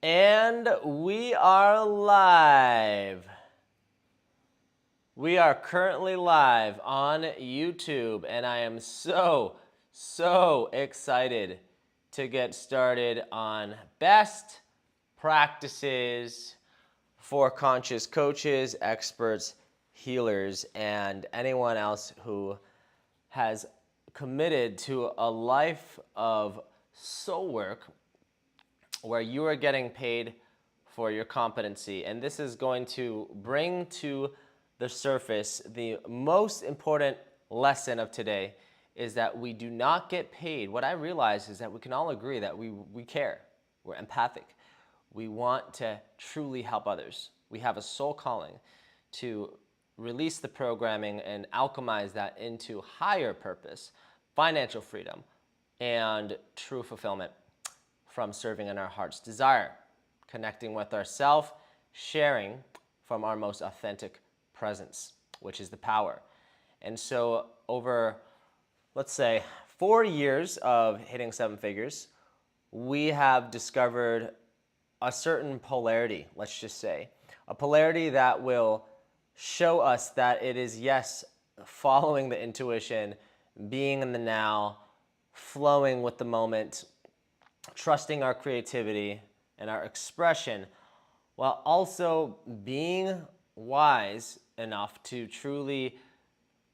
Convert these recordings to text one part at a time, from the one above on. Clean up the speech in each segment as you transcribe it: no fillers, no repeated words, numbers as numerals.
And we are live. We are currently live on YouTube, and I am so excited to get started on best practices for conscious coaches, experts, healers, and anyone else who has committed to a life of soul work where you are getting paid for your competency. And this is going to bring to the surface the most important lesson of today is that we do not get paid. What I realize is that we can all agree that we care. We're empathic. We want to truly help others. We have a soul calling to release the programming and alchemize that into higher purpose, financial freedom, and true fulfillment from serving in our heart's desire, connecting with ourself, sharing from our most authentic presence, which is the power. And so over, let's say, 4 years of hitting seven figures, we have discovered a certain polarity, let's just say, a polarity that will show us that it is, yes, following the intuition, being in the now, flowing with the moment, trusting our creativity and our expression, while also being wise enough to truly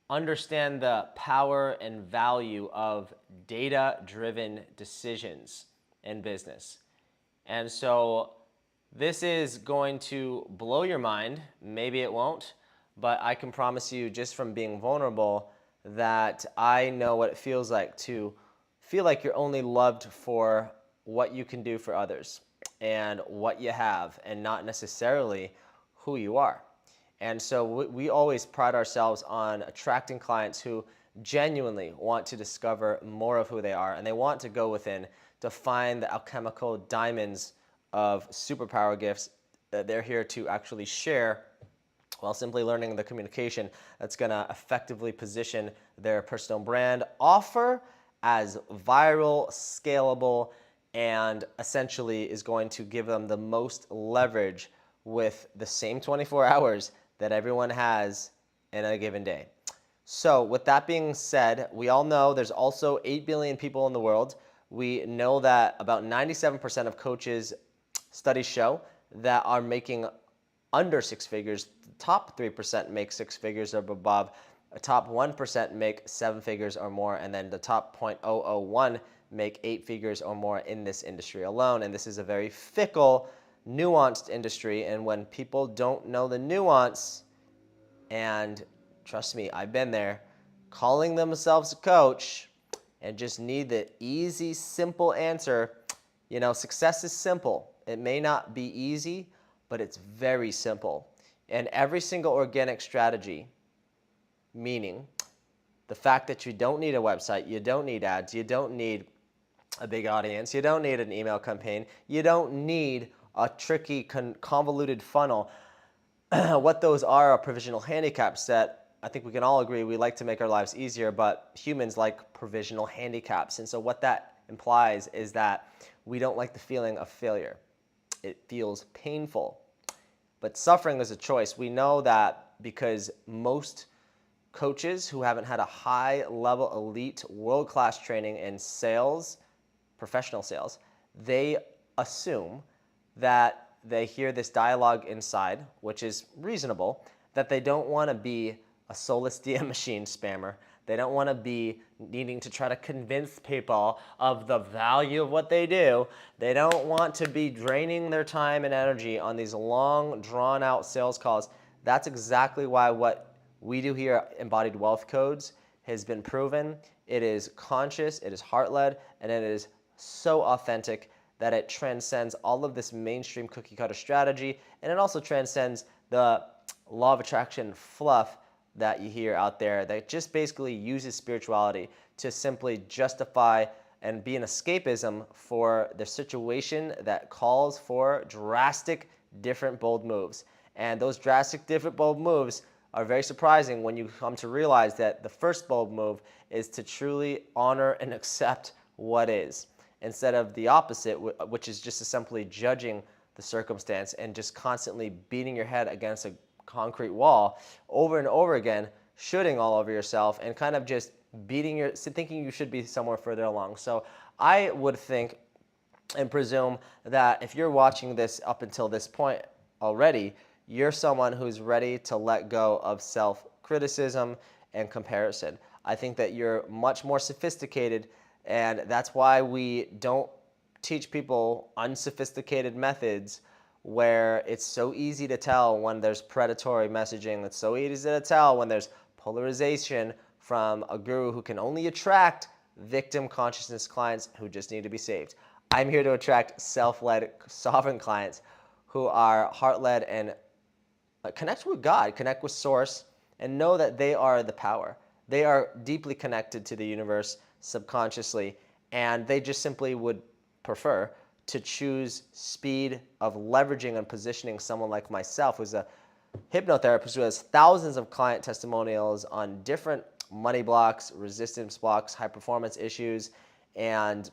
understand the power and value of data-driven decisions in business. And so this is going to blow your mind. Maybe it won't, but I can promise you just from being vulnerable that I know what it feels like to feel like you're only loved for what you can do for others and what you have and not necessarily who you are. And so we always pride ourselves on attracting clients who genuinely want to discover more of who they are, and they want to go within to find the alchemical diamonds of superpower gifts that they're here to actually share while simply learning the communication that's going to effectively position their personal brand, offer as viral, scalable, and essentially is going to give them the most leverage with the same 24 hours that everyone has in a given day. So with that being said, we all know there's also 8 billion people in the world. We know that about 97% of coaches, studies show, that are making under six figures. The top 3% make six figures or above. The top 1% make seven figures or more. And then the top 0.001 make 8 figures or more in this industry alone. And this is a very fickle, nuanced industry. And when people don't know the nuance, and trust me, I've been there, calling themselves a coach and just need the easy, simple answer. You know, success is simple. It may not be easy, but it's very simple. And every single organic strategy, meaning the fact that you don't need a website, you don't need ads, you don't need a big audience, you don't need an email campaign, you don't need a tricky, convoluted funnel. What those are provisional handicaps that I think we can all agree we like to make our lives easier, but humans like provisional handicaps. And so what that implies is that we don't like the feeling of failure. It feels painful. But suffering is a choice. We know that because most coaches who haven't had a high-level, elite, world-class training in sales, professional sales, they assume that they hear this dialogue inside, which is reasonable, that they don't want to be a soulless DM machine spammer. They don't want to be needing to try to convince people of the value of what they do. They don't want to be draining their time and energy on these long, drawn-out sales calls. That's exactly why what we do here at Embodied Wealth Codes has been proven. It is conscious, it is heart-led, and it is so authentic that it transcends all of this mainstream cookie cutter strategy, and it also transcends the law of attraction fluff that you hear out there that just basically uses spirituality to simply justify and be an escapism for the situation that calls for drastic, different, bold moves. And those drastic, different, bold moves are very surprising when you come to realize that the first bold move is to truly honor and accept what is, instead of the opposite, which is just simply judging the circumstance and just constantly beating your head against a concrete wall over and over again, shooting all over yourself and kind of just thinking you should be somewhere further along. So I would think and presume that if you're watching this up until this point already, you're someone who's ready to let go of self-criticism and comparison. I think that you're much more sophisticated, and that's why we don't teach people unsophisticated methods where it's so easy to tell when there's predatory messaging. It's so easy to tell when there's polarization from a guru who can only attract victim consciousness clients who just need to be saved. I'm here to attract self-led, sovereign clients who are heart-led and connect with God, connect with Source, and know that they are the power. They are deeply connected to the universe subconsciously, and they just simply would prefer to choose speed of leveraging and positioning someone like myself, who's a hypnotherapist who has thousands of client testimonials on different money blocks, resistance blocks, high performance issues, and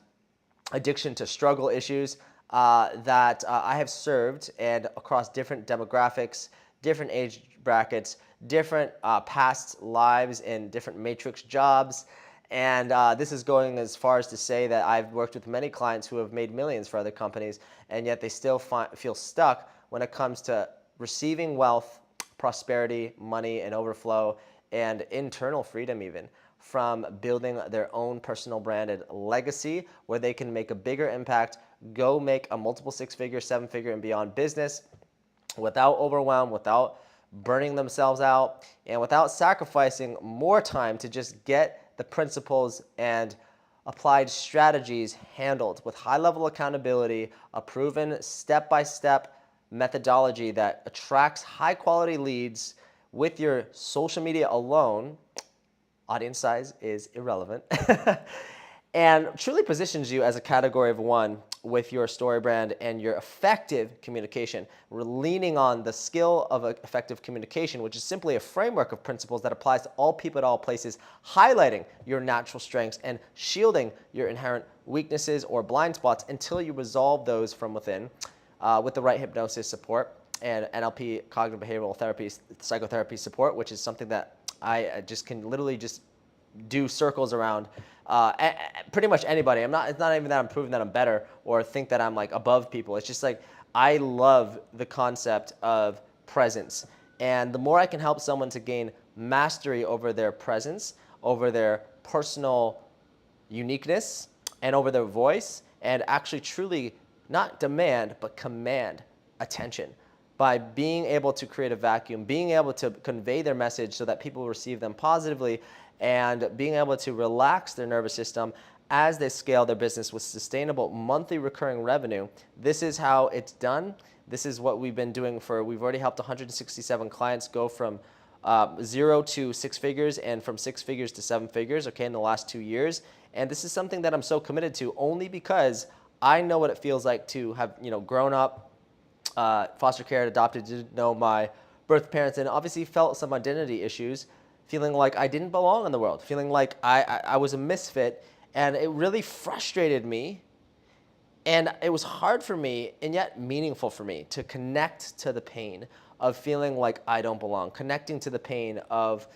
addiction to struggle issues that I have served, and across different demographics, different age brackets, different past lives in different matrix jobs. And this is going as far as to say that I've worked with many clients who have made millions for other companies, and yet they still feel stuck when it comes to receiving wealth, prosperity, money, and overflow, and internal freedom even, from building their own personal branded legacy where they can make a bigger impact, go make a multiple six-figure, seven-figure, and beyond business without overwhelm, without burning themselves out, and without sacrificing more time to just get the principles and applied strategies handled with high-level accountability, a proven step-by-step methodology that attracts high-quality leads with your social media alone. Audience size is irrelevant. And truly positions you as a category of one with your story brand and your effective communication. We're leaning on the skill of effective communication, which is simply a framework of principles that applies to all people at all places, highlighting your natural strengths and shielding your inherent weaknesses or blind spots until you resolve those from within with the right hypnosis support and NLP, cognitive behavioral therapy, psychotherapy support, which is something that I just can literally just do circles around pretty much anybody. It's not even that I'm proving that I'm better or think that I'm like above people. It's just like I love the concept of presence. And the more I can help someone to gain mastery over their presence, over their personal uniqueness, and over their voice, and actually truly not demand, but command attention by being able to create a vacuum, being able to convey their message so that people receive them positively, and being able to relax their nervous system as they scale their business with sustainable monthly recurring revenue. This is how it's done. This is what we've been doing we've already helped 167 clients go from 0 to 6 figures and from 6 figures to 7 figures, okay, in the last 2 years. And this is something that I'm so committed to only because I know what it feels like to have, grown up, foster care, adopted, didn't know my birth parents, and obviously felt some identity issues, feeling like I didn't belong in the world, feeling like I was a misfit, and it really frustrated me, and it was hard for me and yet meaningful for me to connect to the pain of feeling like I don't belong, connecting to the pain of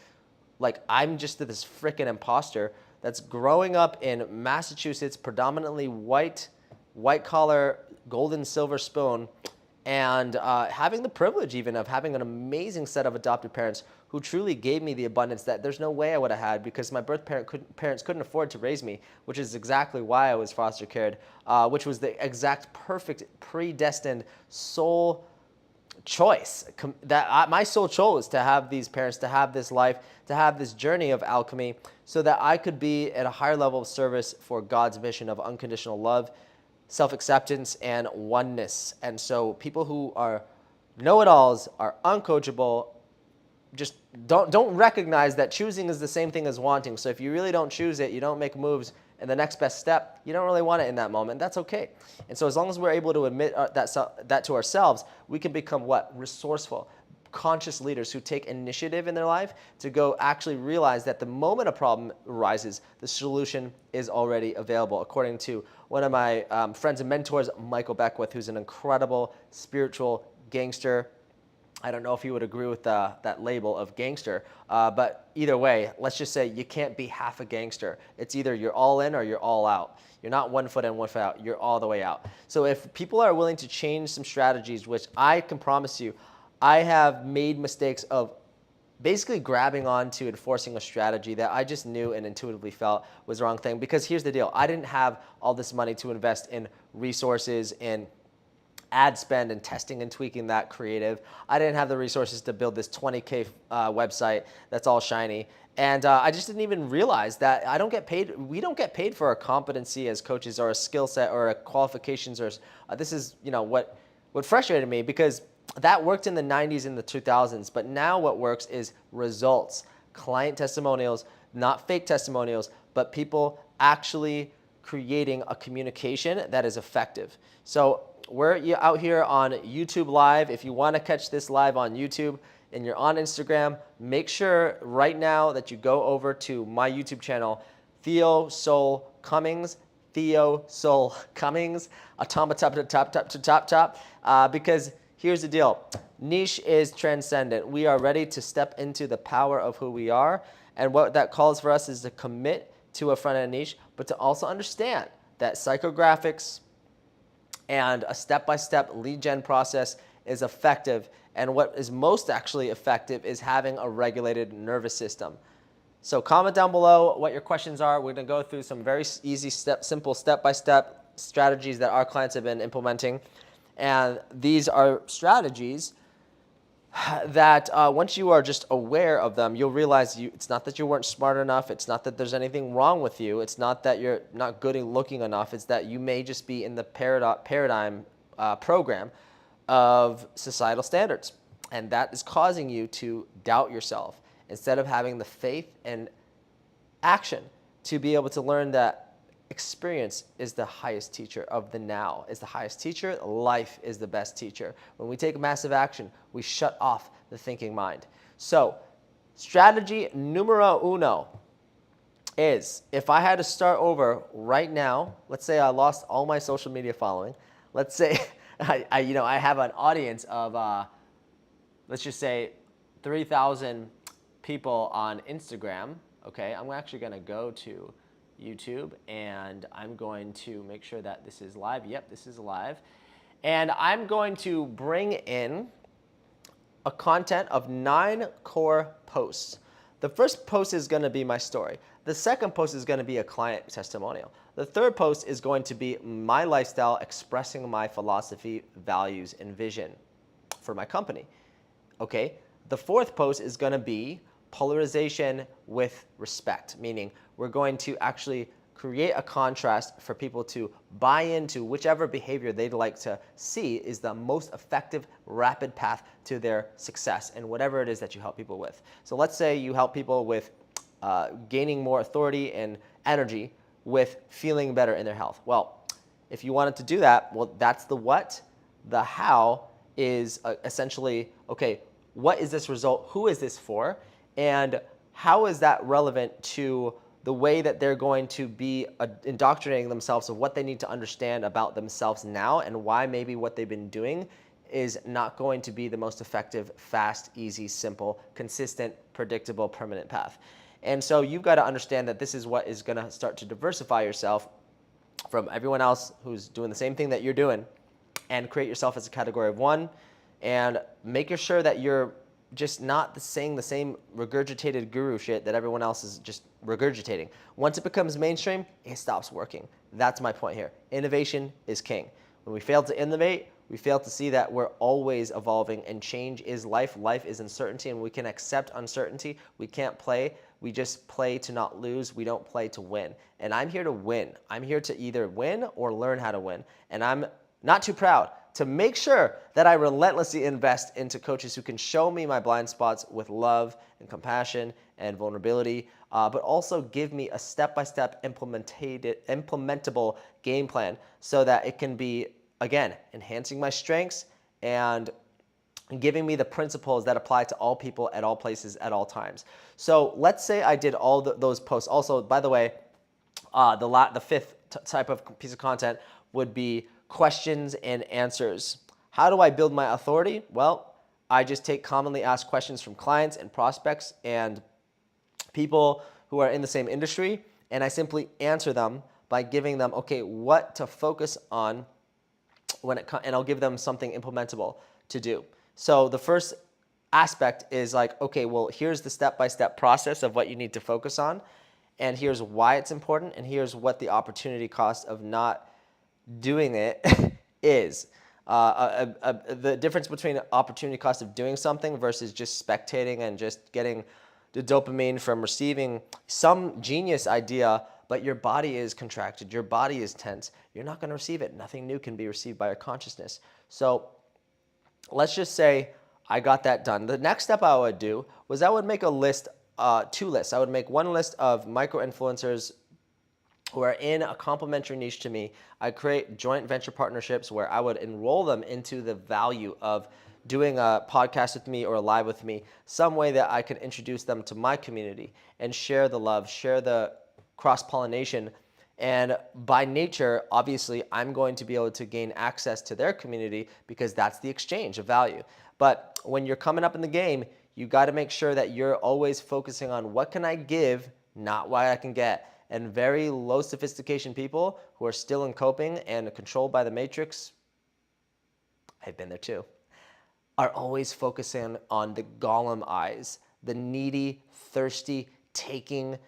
like I'm just this freaking imposter that's growing up in Massachusetts, predominantly white collar, gold and silver spoon, and having the privilege even of having an amazing set of adopted parents who truly gave me the abundance that there's no way I would have had because my birth parents couldn't afford to raise me, which is exactly why I was foster cared, which was the exact perfect predestined soul choice that my soul chose to have these parents, to have this life, to have this journey of alchemy so that I could be at a higher level of service for God's mission of unconditional love, self-acceptance, and oneness. And so people who are know-it-alls are uncoachable, just don't recognize that choosing is the same thing as wanting. So if you really don't choose it, you don't make moves, and the next best step, you don't really want it in that moment. That's okay. And so as long as we're able to admit that to ourselves, we can become what? Resourceful. conscious leaders who take initiative in their life to go actually realize that the moment a problem arises, the solution is already available. According to one of my friends and mentors, Michael Beckwith, who's an incredible spiritual gangster. I don't know if he would agree with that label of gangster, but either way, let's just say you can't be half a gangster. It's either you're all in or you're all out. You're not 1 foot in, 1 foot out. You're all the way out. So if people are willing to change some strategies, which I can promise you, I have made mistakes of basically grabbing onto enforcing a strategy that I just knew and intuitively felt was the wrong thing. Because here's the deal. I didn't have all this money to invest in resources and ad spend and testing and tweaking that creative. I didn't have the resources to build this 20K website that's all shiny. And I just didn't even realize that I don't get paid. We don't get paid for our competency as coaches or a skill set or a qualifications. Or this is what frustrated me, because that worked in the 90s and the 2000s. But now what works is results, client testimonials, not fake testimonials, but people actually creating a communication that is effective. So we're out here on YouTube Live. If you want to catch this live on YouTube and you're on Instagram, make sure right now that you go over to my YouTube channel, Theo Soul Cummings, Theo Soul Cummings, because here's the deal. Niche is transcendent. We are ready to step into the power of who we are. And what that calls for us is to commit to a front-end niche, but to also understand that psychographics and a step-by-step lead gen process is effective. And what is most actually effective is having a regulated nervous system. So comment down below what your questions are. We're going to go through some very easy, simple step-by-step strategies that our clients have been implementing. And these are strategies that once you are just aware of them, you'll realize it's not that you weren't smart enough. It's not that there's anything wrong with you. It's not that you're not good at looking enough. It's that you may just be in the paradigm program of societal standards. And that is causing you to doubt yourself instead of having the faith and action to be able to learn that experience is the highest teacher of the now, is the highest teacher. Life is the best teacher. When we take massive action, we shut off the thinking mind. So strategy numero uno is, if I had to start over right now, let's say I lost all my social media following. Let's say I have an audience of, let's just say 3,000 people on Instagram. Okay, I'm actually going to go to YouTube and I'm going to make sure that this is live. Yep, this is live. And I'm going to bring in a content of 9 core posts. The first post is going to be my story. The second post is going to be a client testimonial. The third post is going to be my lifestyle, expressing my philosophy, values, and vision for my company. Okay, the fourth post is going to be polarization with respect, meaning we're going to actually create a contrast for people to buy into whichever behavior they'd like to see is the most effective, rapid path to their success and whatever it is that you help people with. So let's say you help people with gaining more authority and energy with feeling better in their health. Well, if you wanted to do that, well, that's the what. The how is essentially, okay, what is this result? Who is this for? And how is that relevant to the way that they're going to be indoctrinating themselves of what they need to understand about themselves now and why maybe what they've been doing is not going to be the most effective, fast, easy, simple, consistent, predictable, permanent path. And so you've got to understand that this is what is going to start to diversify yourself from everyone else who's doing the same thing that you're doing and create yourself as a category of one and make sure that you're just not saying the same regurgitated guru shit that everyone else is just regurgitating. Once it becomes mainstream, it stops working. That's my point here. Innovation is king. When we fail to innovate, we fail to see that we're always evolving and change is life. Life is uncertainty and we can accept uncertainty. We can't play. We just play to not lose. We don't play to win. And I'm here to win. I'm here to either win or learn how to win. And I'm not too proud to make sure that I relentlessly invest into coaches who can show me my blind spots with love and compassion and vulnerability, but also give me a step-by-step implementable game plan so that it can be, again, enhancing my strengths and and giving me the principles that apply to all people at all places at all times. So let's say I did all those posts. Also, by the way, the fifth type of piece of content would be questions and answers. How do I build my authority? Well, I just take commonly asked questions from clients and prospects and people who are in the same industry, and I simply answer them by giving them, okay, what to focus on and I'll give them something implementable to do. So the first aspect is like, okay, well, here's the step-by-step process of what you need to focus on, and here's why it's important, and here's what the opportunity cost of not doing it is. The difference between opportunity cost of doing something versus just spectating and just getting the dopamine from receiving some genius idea, but your body is contracted, your body is tense, you're not going to receive it. Nothing new can be received by your consciousness. So let's just say I got that done. The next step I would do was I would make a list, two lists. I would make one list of micro-influencers who are in a complementary niche to me. I create joint venture partnerships where I would enroll them into the value of doing a podcast with me or a live with me, some way that I can introduce them to my community and share the love, share the cross-pollination. And by nature, obviously, I'm going to be able to gain access to their community because that's the exchange of value. But when you're coming up in the game, you got to make sure that you're always focusing on what can I give, not what I can get. And very low sophistication people who are still in coping and controlled by the matrix, I've been there too, are always focusing on the golem eyes, the needy, thirsty, taking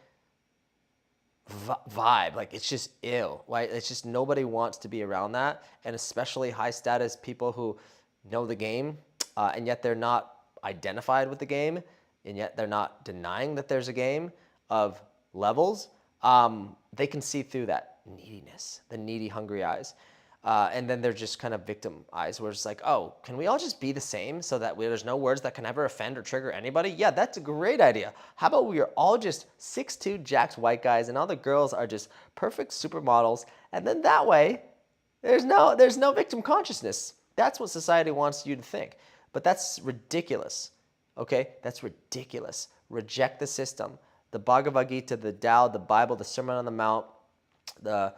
vibe. Like, it's just ill, right? It's just nobody wants to be around that, and especially high status people who know the game, and yet they're not identified with the game, and yet they're not denying that there's a game of levels. They can see through that neediness, the needy, hungry eyes. And then they're just kind of victim eyes where it's like, oh, can we all just be the same so that there's no words that can ever offend or trigger anybody? Yeah, that's a great idea. How about we are all just 6'2" jacked white guys and all the girls are just perfect supermodels, and then that way there's no victim consciousness. That's what society wants you to think. But that's ridiculous. Okay? That's ridiculous. Reject the system. The Bhagavad Gita, the Tao, the Bible, the Sermon on the Mount, the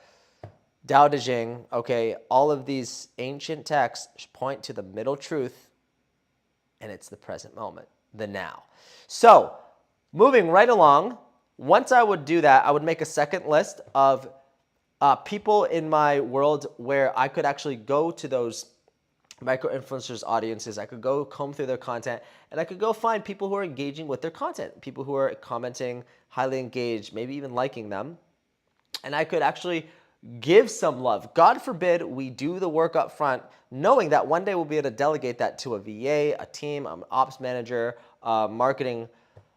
Tao Te Ching, okay, all of these ancient texts point to the middle truth, and it's the present moment, the now. So, moving right along, once I would do that, I would make a second list of people in my world where I could actually go to those micro-influencers audiences. I could go comb through their content, and I could go find people who are engaging with their content, people who are commenting, highly engaged, maybe even liking them, and I could actually give some love. God forbid we do the work up front, knowing that one day we'll be able to delegate that to a VA, a team, an ops manager, a marketing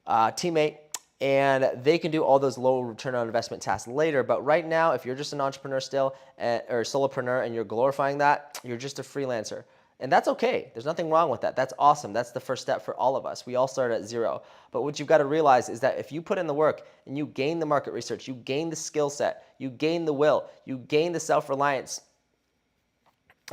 teammate, and they can do all those low return on investment tasks later. But right now, if you're just an entrepreneur still, or solopreneur, and you're glorifying that, you're just a freelancer. And that's okay. There's nothing wrong with that. That's awesome. That's the first step for all of us. We all start at zero. But what you've got to realize is that if you put in the work and you gain the market research, you gain the skill set, you gain the will, you gain the self-reliance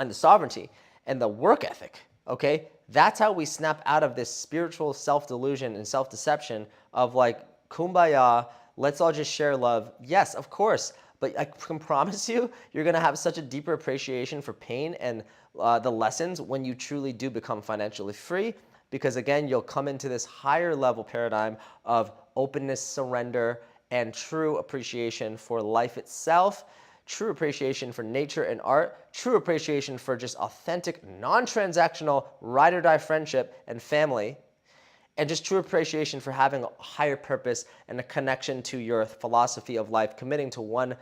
and the sovereignty and the work ethic, okay? That's how we snap out of this spiritual self-delusion and self-deception of like, kumbaya, let's all just share love. Yes, of course. But I can promise you, you're going to have such a deeper appreciation for pain and the lessons when you truly do become financially free, because again, you'll come into this higher level paradigm of openness, surrender, and true appreciation for life itself, true appreciation for nature and art, true appreciation for just authentic, non-transactional, ride or die friendship and family, and just true appreciation for having a higher purpose and a connection to your philosophy of life, committing to one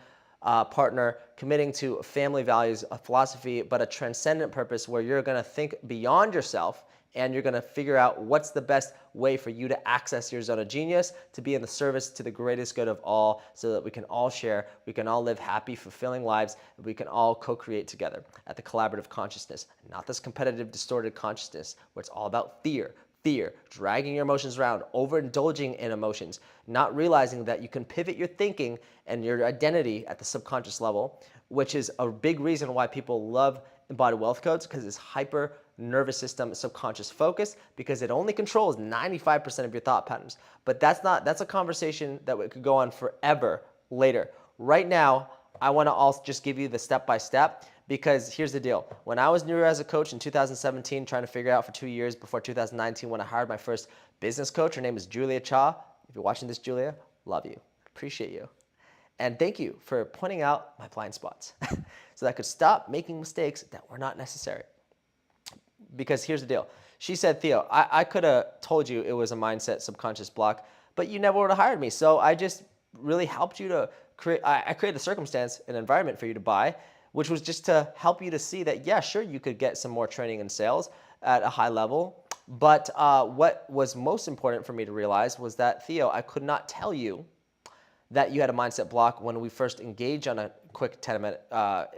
partner, committing to family values, a philosophy, but a transcendent purpose where you're going to think beyond yourself and you're going to figure out what's the best way for you to access your zone of genius to be in the service to the greatest good of all, so that we can all share, we can all live happy, fulfilling lives, and we can all co-create together at the collaborative consciousness, not this competitive, distorted consciousness where it's all about fear, dragging your emotions around, overindulging in emotions, not realizing that you can pivot your thinking and your identity at the subconscious level, which is a big reason why people love embodied wealth codes, because it's hyper nervous system, subconscious focus, because it only controls 95% of your thought patterns. But that's a conversation that we could go on forever later. Right now, I want to also just give you the step-by-step, because here's the deal. When I was new as a coach in 2017, trying to figure it out for 2 years before 2019, when I hired my first business coach, her name is Julia Cha. If you're watching this, Julia, love you, appreciate you. And thank you for pointing out my blind spots so that I could stop making mistakes that were not necessary. Because here's the deal. She said, Theo, I could have told you it was a mindset subconscious block, but you never would have hired me. So I just really helped you to create, I created a circumstance, an environment for you to buy, which was just to help you to see that, yeah, sure, you could get some more training and sales at a high level. But what was most important for me to realize was that, Theo, I could not tell you that you had a mindset block when we first engaged on a quick 10-minute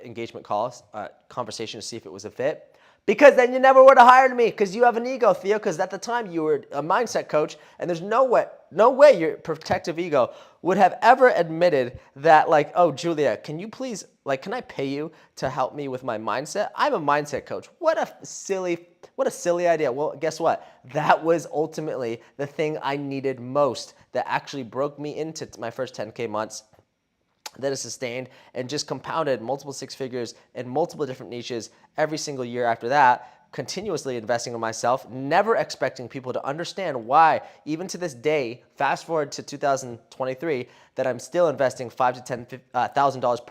engagement call, conversation to see if it was a fit. Because then you never would have hired me, because you have an ego, Theo, because at the time you were a mindset coach, and there's no way your protective ego would have ever admitted that, like, oh, Julia, can you please, like, can I pay you to help me with my mindset? I'm a mindset coach. What a silly idea. Well, guess what? That was ultimately the thing I needed most that actually broke me into my first 10K months, that is sustained and just compounded multiple six figures in multiple different niches every single year after that, continuously investing in myself, never expecting people to understand why, even to this day, fast forward to 2023, that I'm still investing $5,000 to $10,000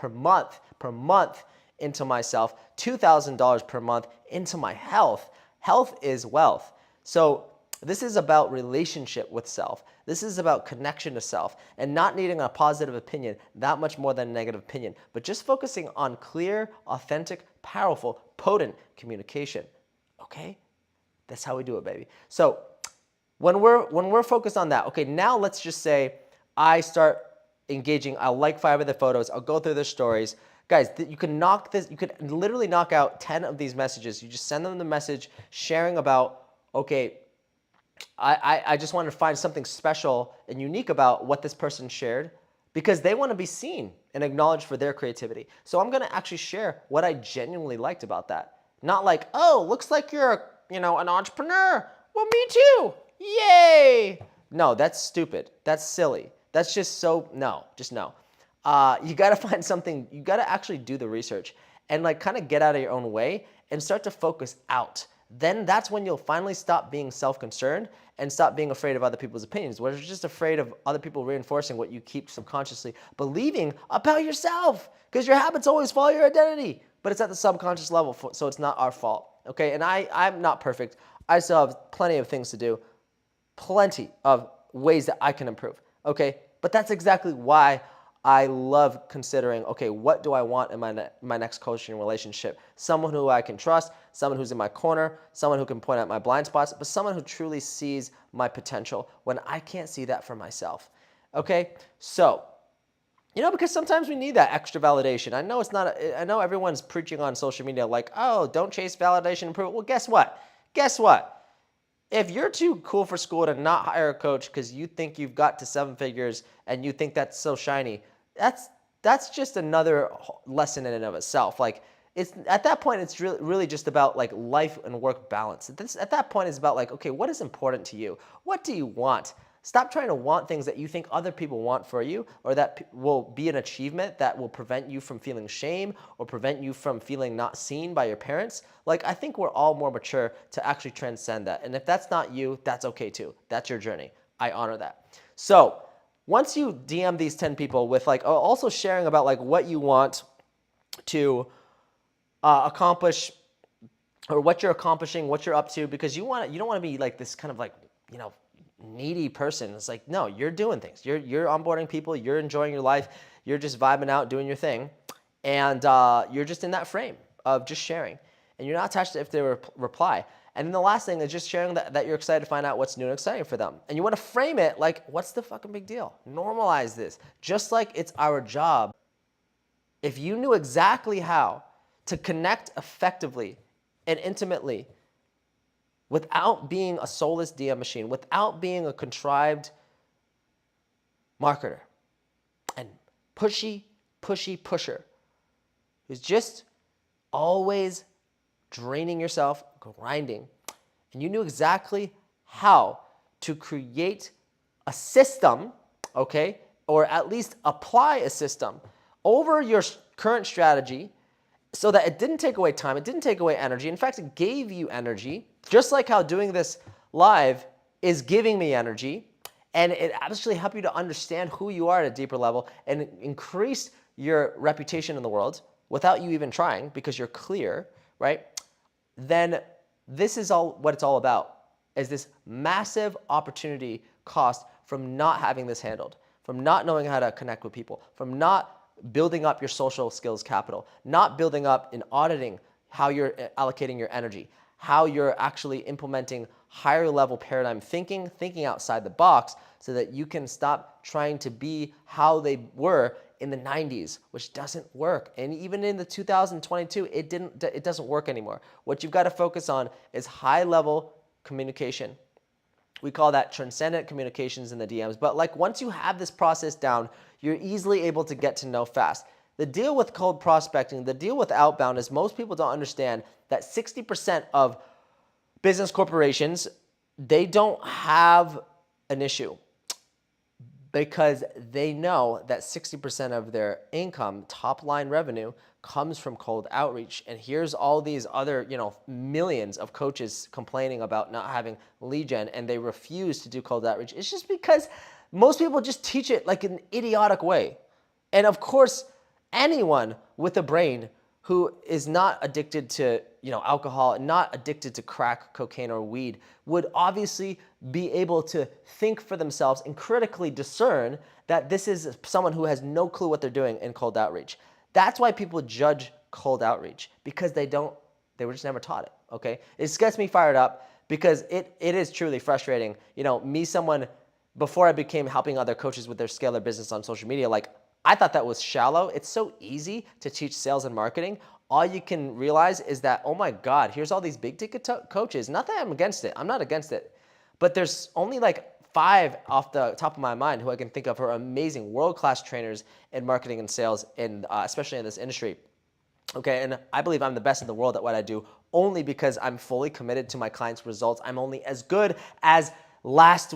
per month into myself, $2,000 per month into my health. Health is wealth. So this is about relationship with self. This is about connection to self and not needing a positive opinion that much more than a negative opinion, but just focusing on clear, authentic, powerful, potent communication. Okay? That's how we do it, baby. So when we're focused on that, okay, now let's just say I start engaging, I'll like 5 of the photos, I'll go through their stories. Guys, you can literally knock out 10 of these messages. You just send them the message sharing about, okay, I just want to find something special and unique about what this person shared, because they want to be seen and acknowledged for their creativity. So I'm going to actually share what I genuinely liked about that. Not like, oh, looks like you're an entrepreneur. Well, me too. Yay. No, that's stupid. That's silly. That's just no. You got to find something. You got to actually do the research and like kind of get out of your own way and start to focus out. Then that's when you'll finally stop being self-concerned and stop being afraid of other people's opinions, where you're just afraid of other people reinforcing what you keep subconsciously believing about yourself, because your habits always follow your identity, but it's at the subconscious level, so it's not our fault, okay? And I'm not perfect. I still have plenty of things to do, plenty of ways that I can improve, okay? But that's exactly why I love considering, okay, what do I want in my next coaching relationship? Someone who I can trust, someone who's in my corner, someone who can point out my blind spots, but someone who truly sees my potential when I can't see that for myself, okay? So, because sometimes we need that extra validation. I know everyone's preaching on social media like, oh, don't chase validation, improve it. Well, guess what? If you're too cool for school to not hire a coach because you think you've got to 7 figures and you think that's so shiny, that's just another lesson in and of itself. Like, it's at that point, it's really just about like life and work balance. At that point, it's about like, okay, what is important to you? What do you want? Stop trying to want things that you think other people want for you, or that will be an achievement that will prevent you from feeling shame or prevent you from feeling not seen by your parents. Like, I think we're all more mature to actually transcend that. And if that's not you, that's okay too. That's your journey. I honor that. So once you DM these 10 people with like also sharing about like what you want to accomplish, or what you're accomplishing, what you're up to, because you don't want to be like this kind of like, needy person. It's like, no, you're doing things. You're onboarding people. You're enjoying your life. You're just vibing out, doing your thing. And you're just in that frame of just sharing. And you're not attached to if they reply. And then the last thing is just sharing that you're excited to find out what's new and exciting for them. And you want to frame it like, what's the fucking big deal? Normalize this. Just like it's our job. If you knew exactly how to connect effectively and intimately without being a soulless DM machine, without being a contrived marketer and pusher, who's just always draining yourself, grinding, and you knew exactly how to create a system, okay, or at least apply a system over your current strategy so that it didn't take away time, it didn't take away energy. In fact, it gave you energy, just like how doing this live is giving me energy, and it actually helped you to understand who you are at a deeper level and increase your reputation in the world without you even trying because you're clear, right? Then this is all what it's all about, is this massive opportunity cost from not having this handled, from not knowing how to connect with people, from not building up your social skills capital, not building up and auditing how you're allocating your energy, how you're actually implementing higher level paradigm thinking outside the box so that you can stop trying to be how they were in the 90s, which doesn't work. And even in the 2022, it doesn't work anymore. What you've got to focus on is high level communication. We call that transcendent communications in the DMs. But like once you have this process down, you're easily able to get to know fast. The deal with cold prospecting, the deal with outbound is most people don't understand that 60% of business corporations, they don't have an issue because they know that 60% of their income, top line revenue, comes from cold outreach. And here's all these other, millions of coaches complaining about not having lead gen and they refuse to do cold outreach. It's just because most people just teach it like an idiotic way. And of course, anyone with a brain who is not addicted to, alcohol, not addicted to crack, cocaine, or weed, would obviously be able to think for themselves and critically discern that this is someone who has no clue what they're doing in cold outreach. That's why people judge cold outreach, because they were just never taught it, okay? It gets me fired up because it is truly frustrating. Someone, before I became helping other coaches with their scale their business on social media, like I thought that was shallow. It's so easy to teach sales and marketing. All you can realize is that, oh my God, here's all these big ticket coaches. Not that I'm against it. I'm not against it. But there's only like 5 off the top of my mind who I can think of who are amazing world-class trainers in marketing and sales, especially in this industry. Okay, and I believe I'm the best in the world at what I do only because I'm fully committed to my clients' results. I'm only as good as last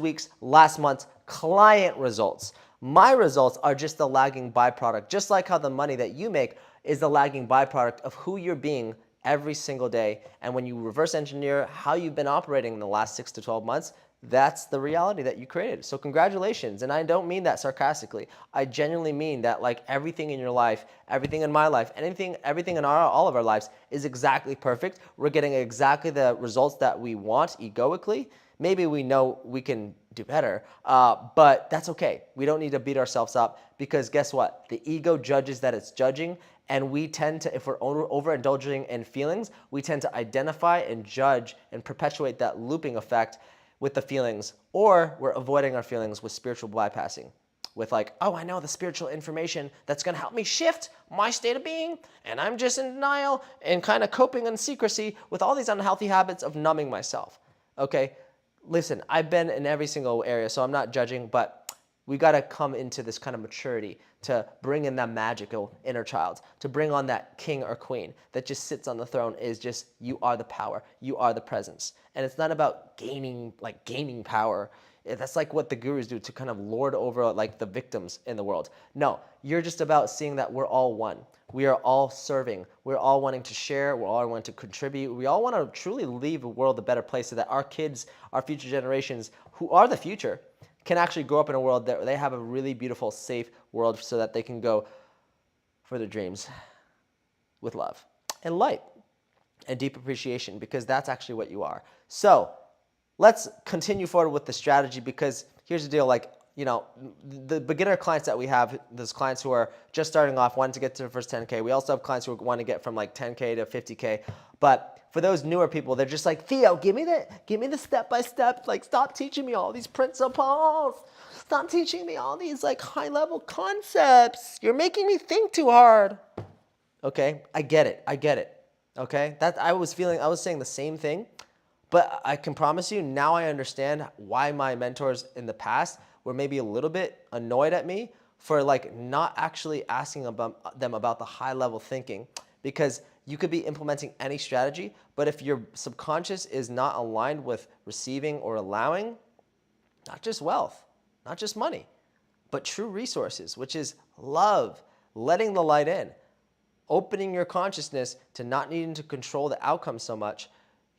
month's client results. My results are just the lagging byproduct, just like how the money that you make is the lagging byproduct of who you're being every single day. And when you reverse engineer how you've been operating in the last 6 to 12 months, that's the reality that you created. So congratulations. And I don't mean that sarcastically. I genuinely mean that like everything in your life, everything in my life, everything in all of our lives is exactly perfect. We're getting exactly the results that we want egoically. Maybe we know we can do better, but that's okay. We don't need to beat ourselves up because guess what? The ego judges that it's judging, and we tend to, if we're overindulging in feelings, we tend to identify and judge and perpetuate that looping effect with the feelings, or we're avoiding our feelings with spiritual bypassing. With like, oh, I know the spiritual information that's gonna help me shift my state of being, and I'm just in denial and kind of coping in secrecy with all these unhealthy habits of numbing myself, okay? Listen, I've been in every single area, so I'm not judging, but we got to come into this kind of maturity to bring in that magical inner child, to bring on that king or queen that just sits on the throne. Is just, you are the power, you are the presence. And it's not about gaining power. That's like what the gurus do to kind of lord over like the victims in the world. No, you're just about seeing that we're all one. We are all serving. We're all wanting to share. We're all wanting to contribute. We all want to truly leave the world a better place so that our kids, our future generations, who are the future, can actually grow up in a world that they have a really beautiful, safe world so that they can go for their dreams with love and light and deep appreciation, because that's actually what you are. So let's continue forward with the strategy, because here's the deal. Like, the beginner clients that we have, those clients who are just starting off, wanting to get to the first 10K. We also have clients who want to get from like 10K to 50K. But for those newer people, they're just like, Theo, give me the step-by-step, like stop teaching me all these principles. Stop teaching me all these like high-level concepts. You're making me think too hard. Okay, I get it. Okay, I was saying the same thing, but I can promise you now I understand why my mentors in the past were maybe a little bit annoyed at me for like not actually asking them about the high level thinking. because you could be implementing any strategy, but if your subconscious is not aligned with receiving or allowing, not just wealth, not just money, but true resources, which is love, letting the light in, opening your consciousness to not needing to control the outcome so much,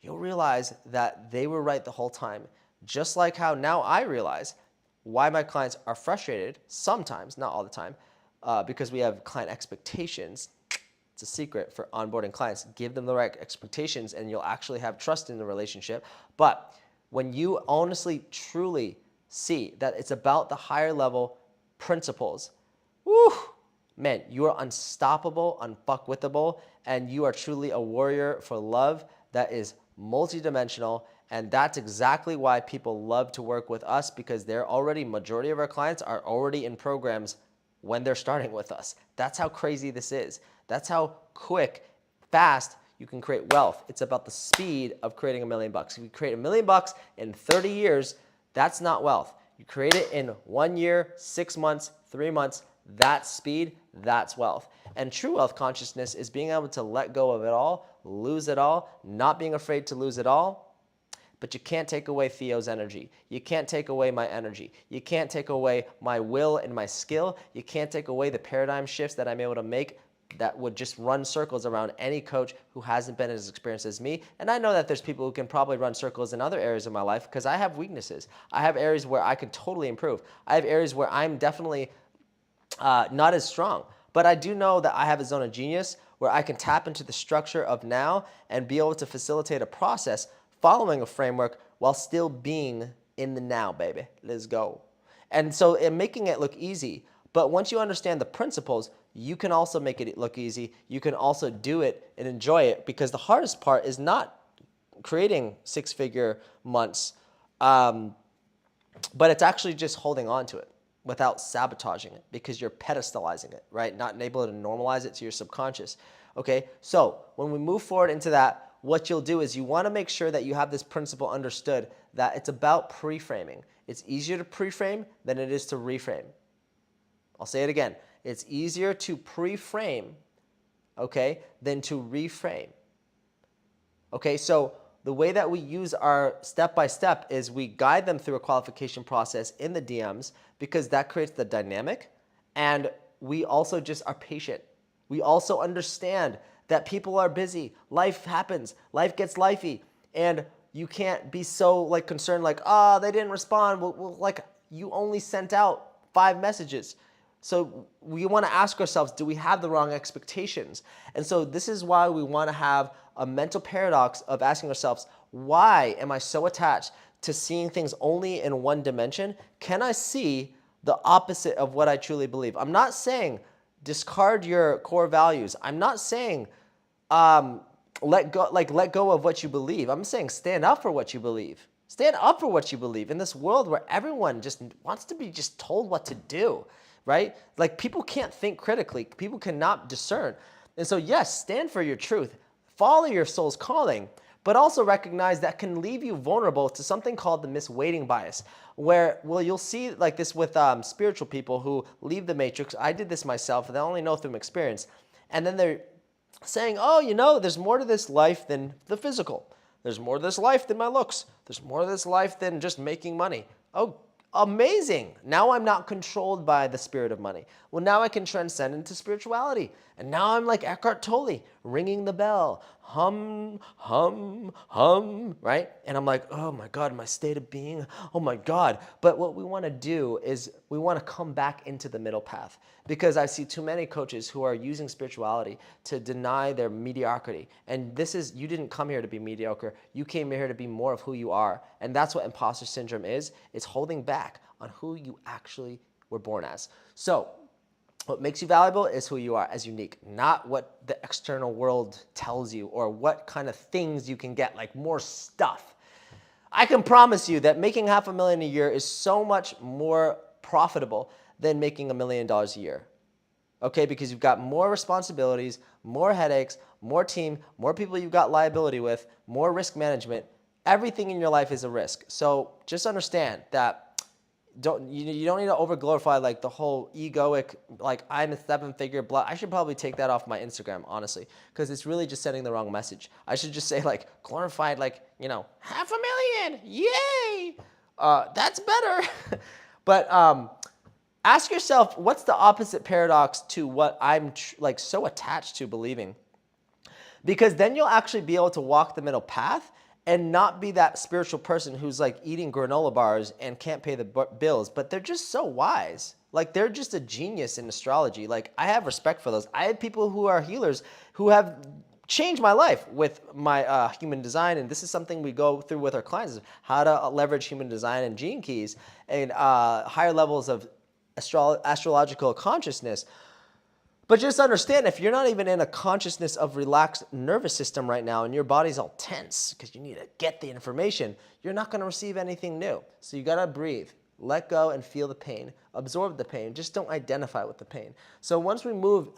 you'll realize that they were right the whole time. Just like how now I realize why my clients are frustrated sometimes, not all the time, because we have client expectations. It's a secret for onboarding clients. Give them the right expectations and you'll actually have trust in the relationship. But when you honestly, truly see that it's about the higher level principles, woo, man, you are unstoppable, unfuckwithable, and you are truly a warrior for love that is multidimensional. And that's exactly why people love to work with us, because majority of our clients are already in programs when they're starting with us. That's how crazy this is. That's how quick, fast you can create wealth. It's about the speed of creating $1 million. If you create $1 million in 30 years, that's not wealth. You create it in 1 year, 6 months, 3 months, that's speed, that's wealth. And true wealth consciousness is being able to let go of it all, lose it all, not being afraid to lose it all. But you can't take away Theo's energy. You can't take away my energy. You can't take away my will and my skill. You can't take away the paradigm shifts that I'm able to make that would just run circles around any coach who hasn't been as experienced as me. And I know that there's people who can probably run circles in other areas of my life because I have weaknesses. I have areas where I could totally improve. I have areas where I'm definitely not as strong. But I do know that I have a zone of genius where I can tap into the structure of now and be able to facilitate a process following a framework while still being in the now, baby. Let's go. And so making it look easy. But once you understand the principles, you can also make it look easy. You can also do it and enjoy it, because the hardest part is not creating six-figure months, but it's actually just holding on to it without sabotaging it, because you're pedestalizing it, right? Not able to normalize it to your subconscious. Okay, so when we move forward into that, what you'll do is you want to make sure that you have this principle understood, that it's about pre-framing. It's easier to pre-frame than it is to reframe. I'll say it again. It's easier to pre-frame, okay, than to reframe. Okay, so the way that we use our step-by-step is we guide them through a qualification process in the DMs, because that creates the dynamic, and we also just are patient. We also understand that people are busy. Life happens. Life gets lifey. And you can't be so concerned they didn't respond. Well, you only sent out 5 messages. So we want to ask ourselves, do we have the wrong expectations? And so this is why we want to have a mental paradox of asking ourselves, why am I so attached to seeing things only in one dimension? Can I see the opposite of what I truly believe? I'm not saying discard your core values. I'm not saying let go of what you believe. I'm saying stand up for what you believe. Stand up for what you believe in this world where everyone just wants to be just told what to do, right? People can't think critically. People cannot discern. And so yes, stand for your truth. Follow your soul's calling, but also recognize that can leave you vulnerable to something called the misweighting bias, where, you'll see this with spiritual people who leave the matrix. I did this myself, and I only know through experience. And then they're saying, there's more to this life than the physical. There's more to this life than my looks. There's more to this life than just making money. Oh, amazing. Now I'm not controlled by the spirit of money. Well, now I can transcend into spirituality. And now I'm like Eckhart Tolle, ringing the bell, hum, hum, hum, right? And I'm like, oh my God, my state of being, oh my God. But what we want to do is we want to come back into the middle path, because I see too many coaches who are using spirituality to deny their mediocrity. And you didn't come here to be mediocre. You came here to be more of who you are. And that's what imposter syndrome is. It's holding back on who you actually were born as. So what makes you valuable is who you are as unique, not what the external world tells you or what kind of things you can get, like more stuff. I can promise you that making $500,000 a year is so much more profitable than making $1 million a year. Okay, because you've got more responsibilities, more headaches, more team, more people you've got liability with, more risk management. Everything in your life is a risk. So just understand that you don't need to over glorify like the whole egoic, like I'm a 7-figure I should probably take that off my Instagram, honestly, because it's really just sending the wrong message. I should just say like glorified, like, you know, 500,000, yay, that's better. But ask yourself, what's the opposite paradox to what I'm like so attached to believing? Because then you'll actually be able to walk the middle path and not be that spiritual person who's like eating granola bars and can't pay the bills, but they're just so wise. Like they're just a genius in astrology. Like I have respect for those. I have people who are healers who have changed my life with my human design, and this is something we go through with our clients, is how to leverage human design and gene keys and higher levels of astrological consciousness. But just understand, if you're not even in a consciousness of relaxed nervous system right now and your body's all tense because you need to get the information, you're not going to receive anything new. So you got to breathe, let go and feel the pain, absorb the pain, just don't identify with the pain. So once we move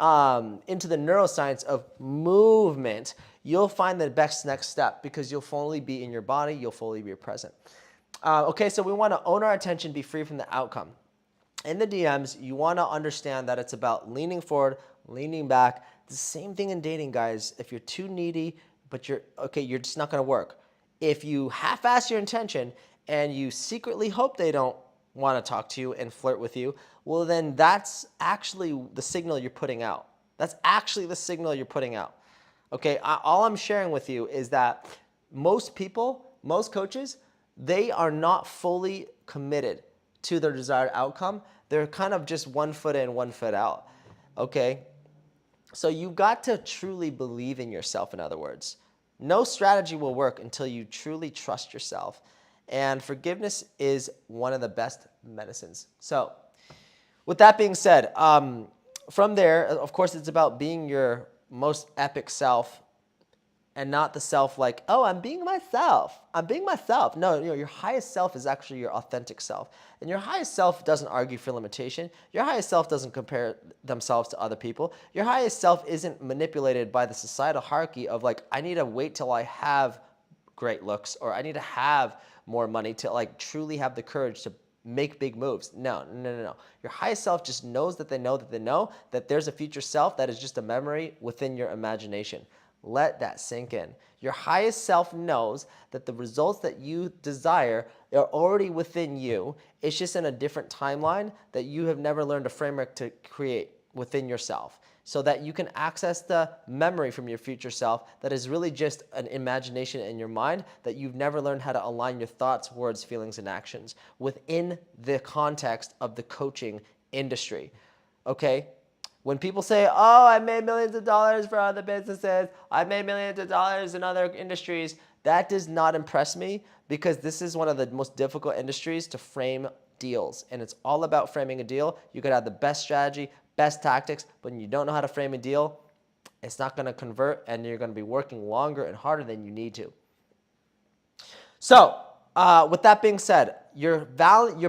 into the neuroscience of movement, you'll find the best next step because you'll fully be in your body, you'll fully be present. Okay, so we want to own our attention, be free from the outcome. In the DMs, you want to understand that it's about leaning forward, leaning back. The same thing in dating, guys. If you're too needy, but you're just not going to work. If you half-ass your intention and you secretly hope they don't want to talk to you and flirt with you, well, then that's actually the signal you're putting out. That's actually the signal you're putting out. Okay, all I'm sharing with you is that most people, most coaches, they are not fully committed to their desired outcome. They're kind of just 1 foot in, 1 foot out, okay? So you've got to truly believe in yourself, in other words. No strategy will work until you truly trust yourself. And forgiveness is one of the best medicines. So with that being said, from there, of course, it's about being your most epic self, and not the self like, oh, I'm being myself. I'm being myself. No, your highest self is actually your authentic self. And your highest self doesn't argue for limitation. Your highest self doesn't compare themselves to other people. Your highest self isn't manipulated by the societal hierarchy of like, I need to wait till I have great looks, or I need to have more money to like truly have the courage to make big moves. No. Your highest self just knows that they know that there's a future self that is just a memory within your imagination. Let that sink in. Your highest self knows that the results that you desire are already within you. It's just in a different timeline that you have never learned a framework to create within yourself, so that you can access the memory from your future self that is really just an imagination in your mind that you've never learned how to align your thoughts, words, feelings, and actions within the context of the coaching industry. Okay? When people say, oh, I made millions of dollars for other businesses, I made millions of dollars in other industries, that does not impress me, because this is one of the most difficult industries to frame deals. And it's all about framing a deal. You could have the best strategy, best tactics, but when you don't know how to frame a deal, it's not going to convert, and you're going to be working longer and harder than you need to. So with that being said, you're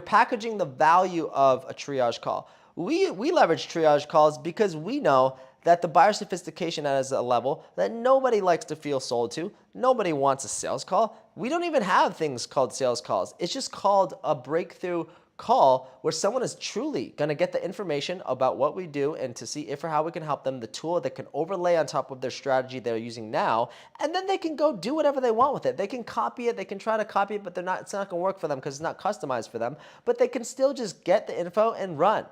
packaging the value of a triage call. We leverage triage calls because we know that the buyer sophistication is a level that nobody likes to feel sold to. Nobody wants a sales call. We don't even have things called sales calls. It's just called a breakthrough call where someone is truly going to get the information about what we do and to see if or how we can help them, the tool that can overlay on top of their strategy they're using now, and then they can go do whatever they want with it. They can copy it, they can try to copy it, but it's not going to work for them because it's not customized for them, but they can still just get the info and run.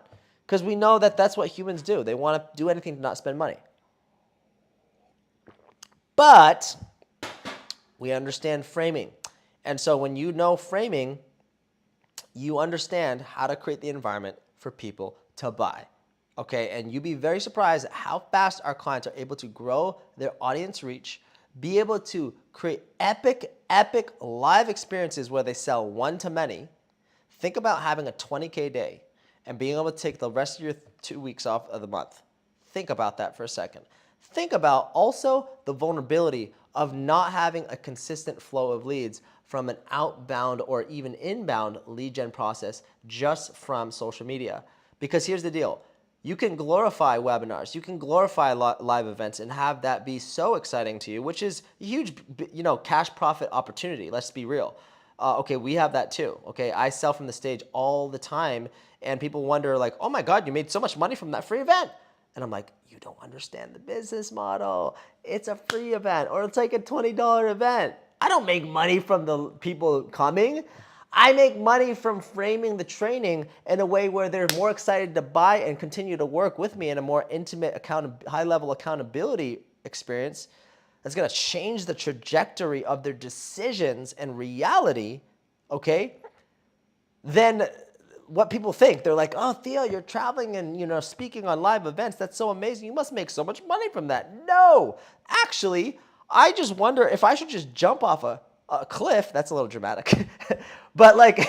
Because we know that that's what humans do. They want to do anything to not spend money. But we understand framing. And so when you know framing, you understand how to create the environment for people to buy. Okay, and you'd be very surprised at how fast our clients are able to grow their audience reach, be able to create epic live experiences where they sell one to many. Think about having a 20K day and being able to take the rest of your 2 weeks off of the month. Think about that for a second. Think about also the vulnerability of not having a consistent flow of leads from an outbound or even inbound lead gen process just from social media. Because here's the deal. You can glorify webinars, you can glorify live events and have that be so exciting to you, which is a huge, cash profit opportunity. Let's be real. Okay, we have that too. Okay, I sell from the stage all the time, and people wonder like, oh my God, you made so much money from that free event. And I'm like, you don't understand the business model. It's a free event, or it's like a $20 event. I don't make money from the people coming. I make money from framing the training in a way where they're more excited to buy and continue to work with me in a more intimate, high-level accountability experience that's going to change the trajectory of their decisions and reality, okay, then what people think. They're like, oh, Theo, you're traveling and speaking on live events. That's so amazing. You must make so much money from that. No, actually, I just wonder if I should just jump off a cliff. That's a little dramatic. But like,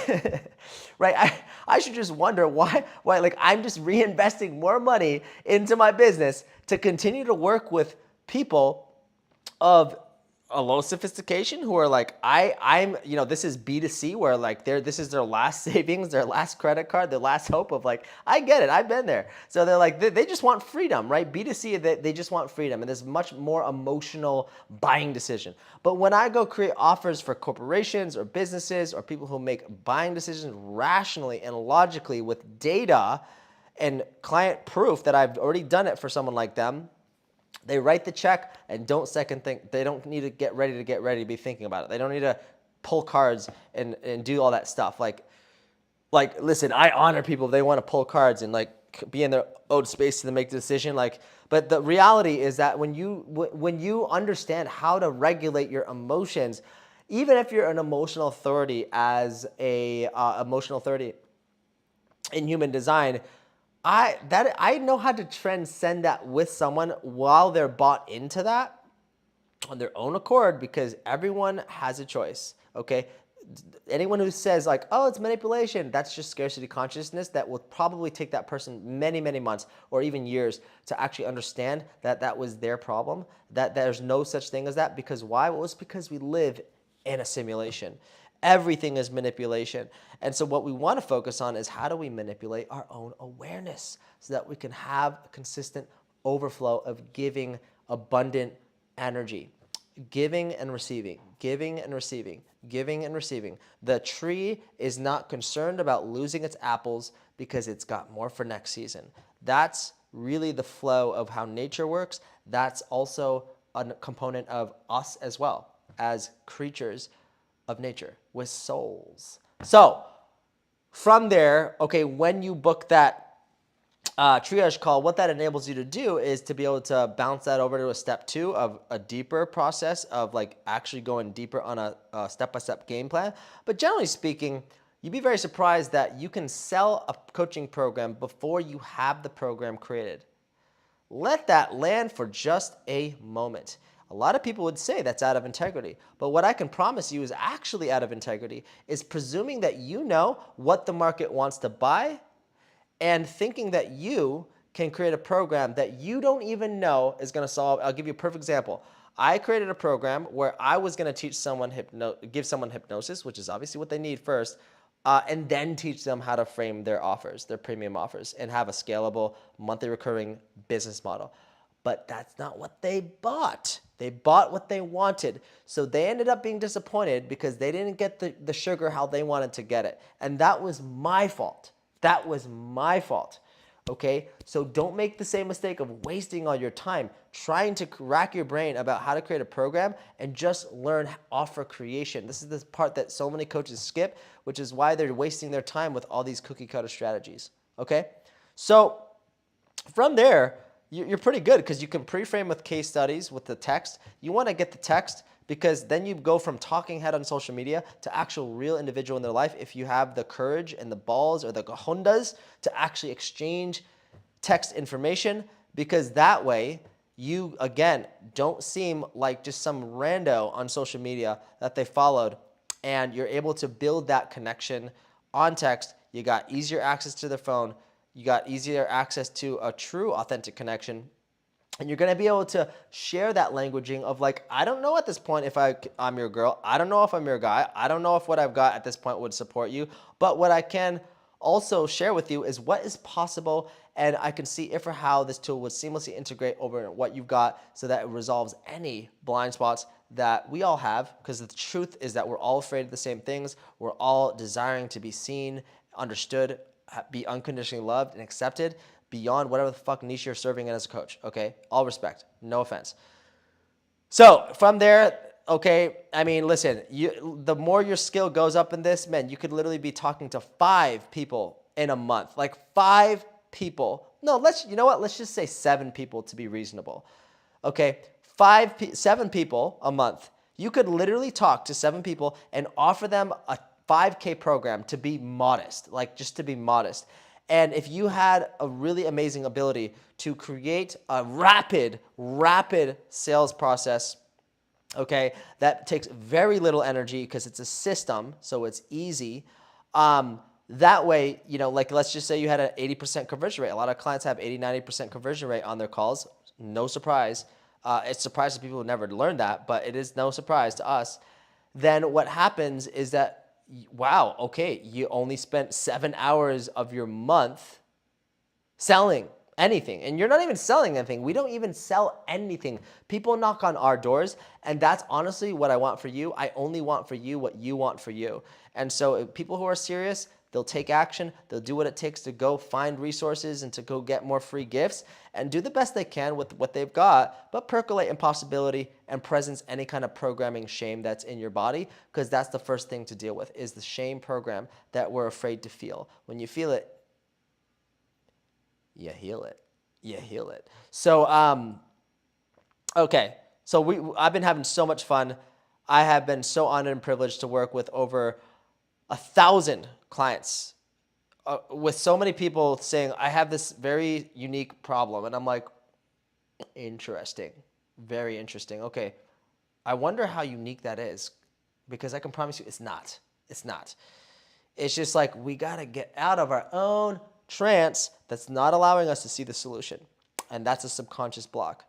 right, I should just wonder why like I'm just reinvesting more money into my business to continue to work with people of a low sophistication who are like, I'm this is B2C where like this is their last savings, their last credit card, their last hope of like, I get it, I've been there. So they're like, they just want freedom, right? B2C, they just want freedom, and there's much more emotional buying decision. But when I go create offers for corporations or businesses or people who make buying decisions rationally and logically with data and client proof that I've already done it for someone like them, they write the check and don't second think. They don't need to get ready to be thinking about it. They don't need to pull cards and do all that stuff. Like listen, I honor people if they want to pull cards and like be in their own space to make the decision. But the reality is that when you understand how to regulate your emotions, even if you're an emotional authority as a emotional authority in human design, I know how to transcend that with someone while they're bought into that on their own accord, because everyone has a choice, okay? Anyone who says like, oh, it's manipulation, that's just scarcity consciousness. That will probably take that person many, many months or even years to actually understand that that was their problem, that there's no such thing as that. Because why? Well, it's because we live in a simulation. Everything is manipulation. And so what we want to focus on is how do we manipulate our own awareness so that we can have a consistent overflow of giving abundant energy. Giving and receiving, giving and receiving, giving and receiving. The tree is not concerned about losing its apples because it's got more for next season. That's really the flow of how nature works. That's also a component of us as well as creatures of nature with souls. So from there, okay, when you book that triage call, what that enables you to do is to be able to bounce that over to a step 2 of a deeper process of like actually going deeper on a step-by-step game plan. But generally speaking, you'd be very surprised that you can sell a coaching program before you have the program created. Let that land for just a moment. A lot of people would say that's out of integrity, but what I can promise you is actually out of integrity is presuming that you know what the market wants to buy and thinking that you can create a program that you don't even know is going to solve. I'll give you a perfect example. I created a program where I was going to teach someone give someone hypnosis, which is obviously what they need first, and then teach them how to frame their offers, their premium offers, and have a scalable monthly recurring business model. But that's not what they bought. They bought what they wanted. So they ended up being disappointed because they didn't get the sugar how they wanted to get it. And that was my fault. That was my fault. Okay? So don't make the same mistake of wasting all your time trying to rack your brain about how to create a program and just learn offer creation. This is the part that so many coaches skip, which is why they're wasting their time with all these cookie cutter strategies. Okay? So from there, you're pretty good because you can pre-frame with case studies with the text. You want to get the text because then you go from talking head on social media to actual real individual in their life if you have the courage and the balls or the cojones to actually exchange text information, because that way you, again, don't seem like just some rando on social media that they followed, and you're able to build that connection on text. You got easier access to their phone. You got easier access to a true authentic connection. And you're going to be able to share that languaging of like, I don't know at this point if I'm your girl. I don't know if I'm your guy. I don't know if what I've got at this point would support you. But what I can also share with you is what is possible. And I can see if or how this tool would seamlessly integrate over what you've got so that it resolves any blind spots that we all have, because the truth is that we're all afraid of the same things. We're all desiring to be seen, understood, be unconditionally loved and accepted beyond whatever the fuck niche you're serving in as a coach, okay? All respect, no offense. So from there, okay, I mean, listen, the more your skill goes up in this, man, you could literally be talking to 5 people in a month, like 5 people. No, you know what? Let's just say 7 people to be reasonable. Okay, 7 people a month. You could literally talk to 7 people and offer them a 5K program to be modest, like just to be modest. And if you had a really amazing ability to create a rapid sales process, okay, that takes very little energy because it's a system, so it's easy. That way, you know, like let's just say you had an 80% conversion rate. A lot of clients have 80-90% conversion rate on their calls. No surprise. It's surprising people who never learned that, but it is no surprise to us. Then what happens is that, wow, okay, you only spent 7 hours of your month selling anything. And you're not even selling anything. We don't even sell anything. People knock on our doors, and that's honestly what I want for you. I only want for you what you want for you. And so people who are serious, they'll take action. They'll do what it takes to go find resources and to go get more free gifts and do the best they can with what they've got, but percolate impossibility and presence any kind of programming shame that's in your body, because that's the first thing to deal with is the shame program that we're afraid to feel. When you feel it, you heal it. You heal it. So, okay. So I've been having so much fun. I have been so honored and privileged to work with over 1,000 clients, with so many people saying, I have this very unique problem. And I'm like, interesting. Very interesting. Okay. I wonder how unique that is, because I can promise you it's not. It's not. It's just like we got to get out of our own trance that's not allowing us to see the solution. And that's a subconscious block.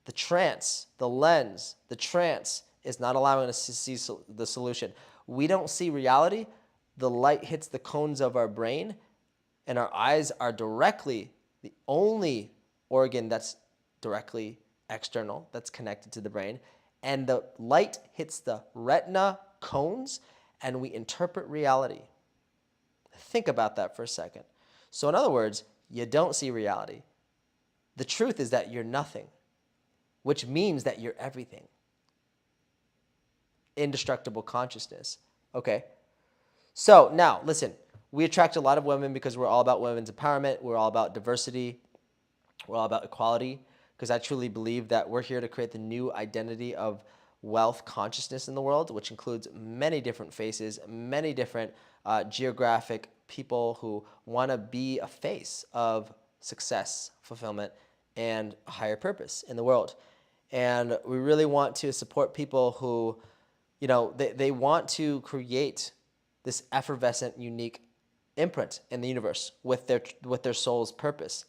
The trance, the lens, the trance is not allowing us to see the solution. We don't see reality. The light hits the cones of our brain, and our eyes are directly the only organ that's directly external, that's connected to the brain. And the light hits the retina cones, and we interpret reality. Think about that for a second. So in other words, you don't see reality. The truth is that you're nothing, which means that you're everything. Indestructible consciousness. Okay? So now, listen, we attract a lot of women because we're all about women's empowerment. We're all about diversity. We're all about equality, because I truly believe that we're here to create the new identity of wealth consciousness in the world, which includes many different faces, many different geographic people who want to be a face of success, fulfillment, and a higher purpose in the world. And we really want to support people who, you know, they want to create this effervescent, unique imprint in the universe with their soul's purpose.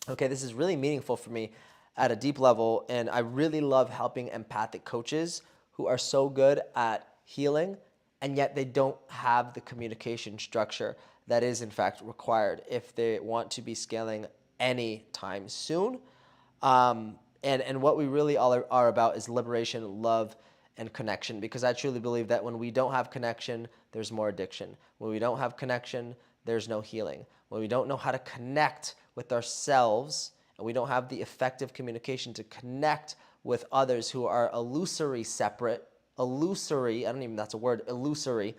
Okay, this is really meaningful for me at a deep level, and I really love helping empathic coaches who are so good at healing, and yet they don't have the communication structure that is in fact required if they want to be scaling anytime soon. And what we really all are about is liberation, love, and connection, because I truly believe that when we don't have connection, there's more addiction. When we don't have connection, there's no healing. When we don't know how to connect with ourselves, and we don't have the effective communication to connect with others who are illusory separate, illusory, I don't even, that's a word, illusory,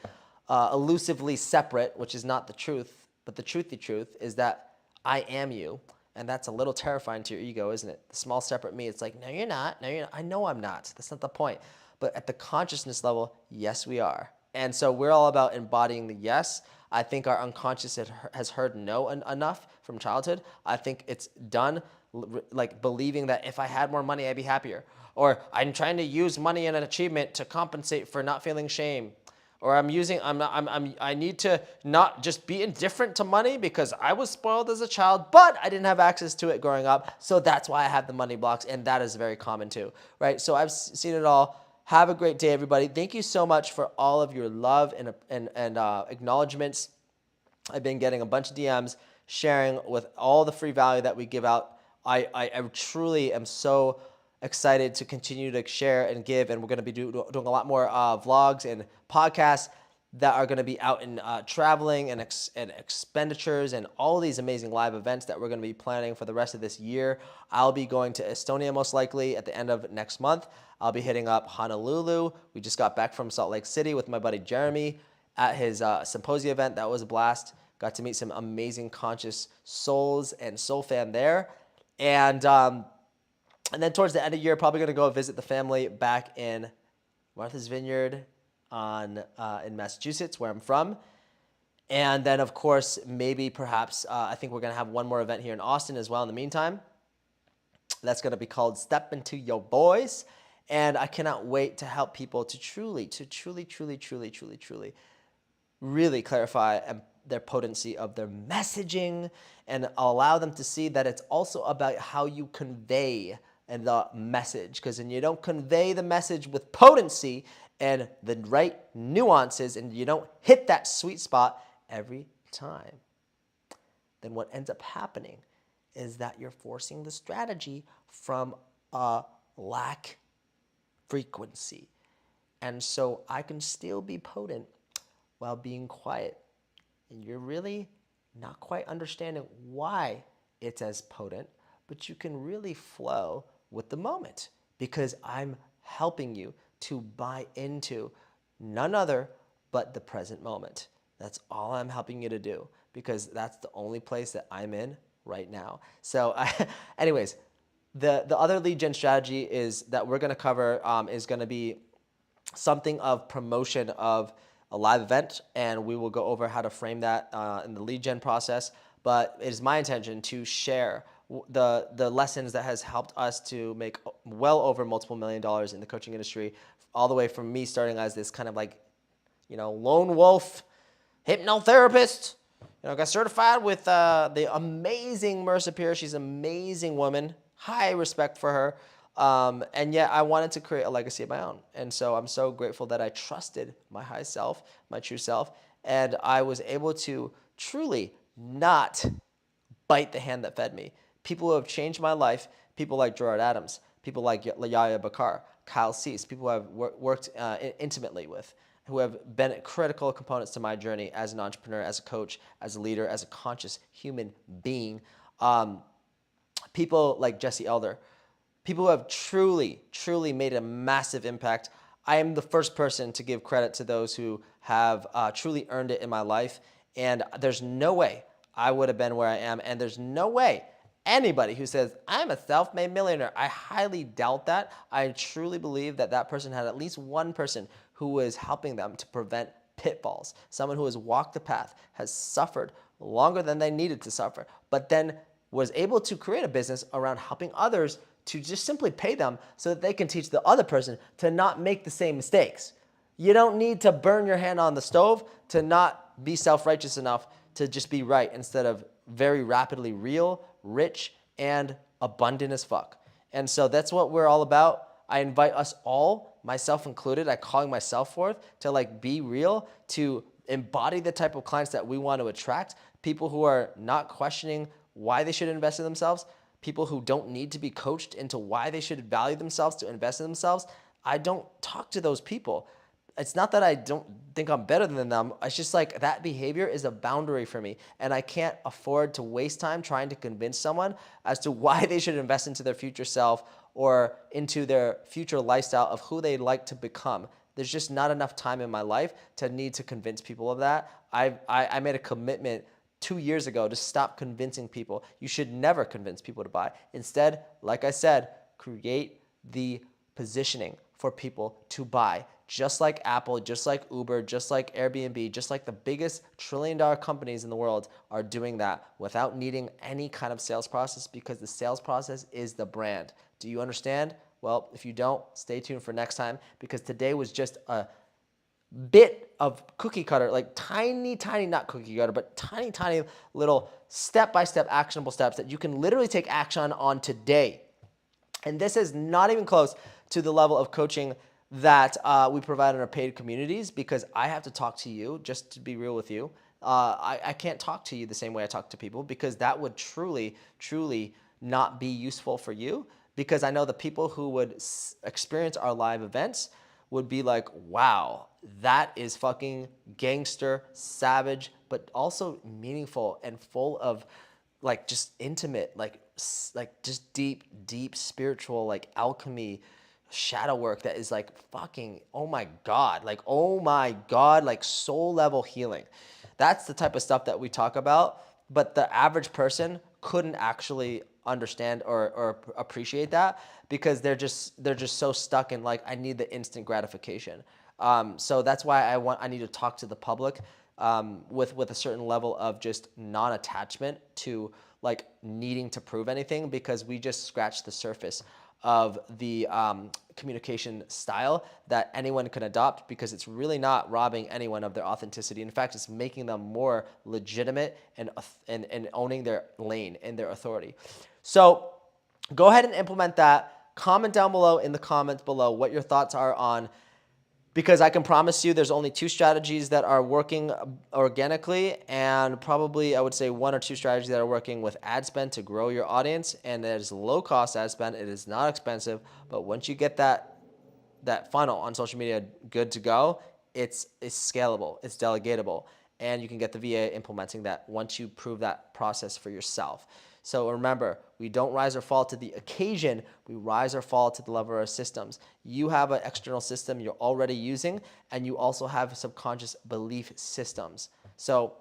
elusively separate, which is not the truth, but the truthy truth is that I am you. And that's a little terrifying to your ego, isn't it? The small separate me, it's like, no, you're not. No, you're not. I know I'm not. That's not the point. But at the consciousness level, yes, we are. And so we're all about embodying the yes. I think our unconscious has heard no enough from childhood. I think it's done like believing that if I had more money, I'd be happier. Or I'm trying to use money and an achievement to compensate for not feeling shame. Or I need to not just be indifferent to money because I was spoiled as a child, but I didn't have access to it growing up. So that's why I have the money blocks. And that is very common too, right? So I've seen it all. Have a great day, everybody. Thank you so much for all of your love and acknowledgments. I've been getting a bunch of DMs sharing with all the free value that we give out. I truly am so excited to continue to share and give. And we're going to be doing a lot more vlogs and podcasts that are going to be out in traveling and expenditures and all these amazing live events that we're going to be planning for the rest of this year. I'll be going to Estonia most likely at the end of next month. I'll be hitting up Honolulu. We just got back from Salt Lake City with my buddy Jeremy at his symposium event. That was a blast. Got to meet some amazing conscious souls and soul fam there. And then towards the end of the year, probably going to go visit the family back in Martha's Vineyard in Massachusetts, where I'm from. And then, of course, maybe perhaps I think we're going to have one more event here in Austin as well in the meantime. That's going to be called Step Into Your Voice. And I cannot wait to help people to truly really clarify their potency of their messaging and allow them to see that it's also about how you convey the message. Because when you don't convey the message with potency and the right nuances and you don't hit that sweet spot every time, then what ends up happening is that you're forcing the strategy from a lack frequency. And so I can still be potent while being quiet. And you're really not quite understanding why it's as potent, but you can really flow with the moment because I'm helping you to buy into none other but the present moment. That's all I'm helping you to do because that's the only place that I'm in right now. So anyways, the other lead gen strategy is that we're going to cover is going to be something of promotion of a live event, and we will go over how to frame that in the lead gen process. But it is my intention to share the lessons that has helped us to make well over multiple $1 million in the coaching industry, all the way from me starting as this kind of like, lone wolf hypnotherapist. Got certified with the amazing Marissa Peer. She's an amazing woman. High respect for her. And yet I wanted to create a legacy of my own. And so I'm so grateful that I trusted my high self, my true self, and I was able to truly not bite the hand that fed me. People who have changed my life, people like Gerard Adams, people like Yahya Bakar, Kyle Cease, people who I've worked intimately with, who have been critical components to my journey as an entrepreneur, as a coach, as a leader, as a conscious human being. People like Jesse Elder, people who have truly made a massive impact. I am the first person to give credit to those who have truly earned it in my life. And there's no way I would have been where I am. And there's no way anybody who says, I'm a self-made millionaire, I highly doubt that. I truly believe that that person had at least one person who was helping them to prevent pitfalls. Someone who has walked the path, has suffered longer than they needed to suffer, but then was able to create a business around helping others to just simply pay them so that they can teach the other person to not make the same mistakes. You don't need to burn your hand on the stove to not be self-righteous enough to just be right instead of very rapidly real, rich, and abundant as fuck. And so that's what we're all about. I invite us all, myself included, I calling myself forth to be real, to embody the type of clients that we want to attract, people who are not questioning why they should invest in themselves, people who don't need to be coached into why they should value themselves to invest in themselves. I don't talk to those people. It's not that I don't think I'm better than them. It's just that behavior is a boundary for me. And I can't afford to waste time trying to convince someone as to why they should invest into their future self or into their future lifestyle of who they'd like to become. There's just not enough time in my life to need to convince people of that. I made a commitment 2 years ago to stop convincing people. You should never convince people to buy. Instead, like I said, create the positioning for people to buy. Just like Apple, just like Uber, just like Airbnb, just like the biggest trillion-dollar companies in the world are doing that without needing any kind of sales process because the sales process is the brand. Do you understand? Well, if you don't, stay tuned for next time because today was just a bit of cookie cutter, tiny, not cookie cutter, but tiny little step-by-step actionable steps that you can literally take action on today. And this is not even close to the level of coaching that we provide in our paid communities because I have to talk to you, just to be real with you. I can't talk to you the same way I talk to people because that would truly not be useful for you because I know the people who would experience our live events would be like, wow, that is fucking gangster, savage, but also meaningful and full of like just intimate, like just deep spiritual, like alchemy, shadow work that is like fucking, oh my God, like soul level healing. That's the type of stuff that we talk about, but the average person couldn't actually understand or appreciate that because they're just so stuck in like, I need the instant gratification. So that's why I need to talk to the public with a certain level of just non-attachment to like needing to prove anything, because we just scratched the surface of the communication style that anyone can adopt, because it's really not robbing anyone of their authenticity. In fact, it's making them more legitimate and owning their lane and their authority. So go ahead and implement that. Comment down below in the comments below what your thoughts are on, because I can promise you there's only 2 strategies that are working organically, and probably I would say 1 or 2 strategies that are working with ad spend to grow your audience. And it is low cost ad spend. It is not expensive, but once you get that funnel on social media good to go, it's scalable, it's delegatable, and you can get the VA implementing that once you prove that process for yourself. So remember, we don't rise or fall to the occasion, we rise or fall to the level of our systems. You have an external system you're already using, and you also have subconscious belief systems. So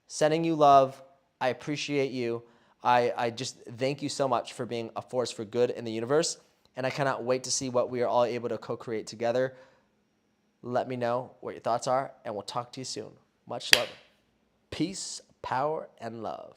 sending you love, I appreciate you. I just thank you so much for being a force for good in the universe, and I cannot wait to see what we are all able to co-create together. Let me know what your thoughts are, and we'll talk to you soon. Much love. Peace, power, and love.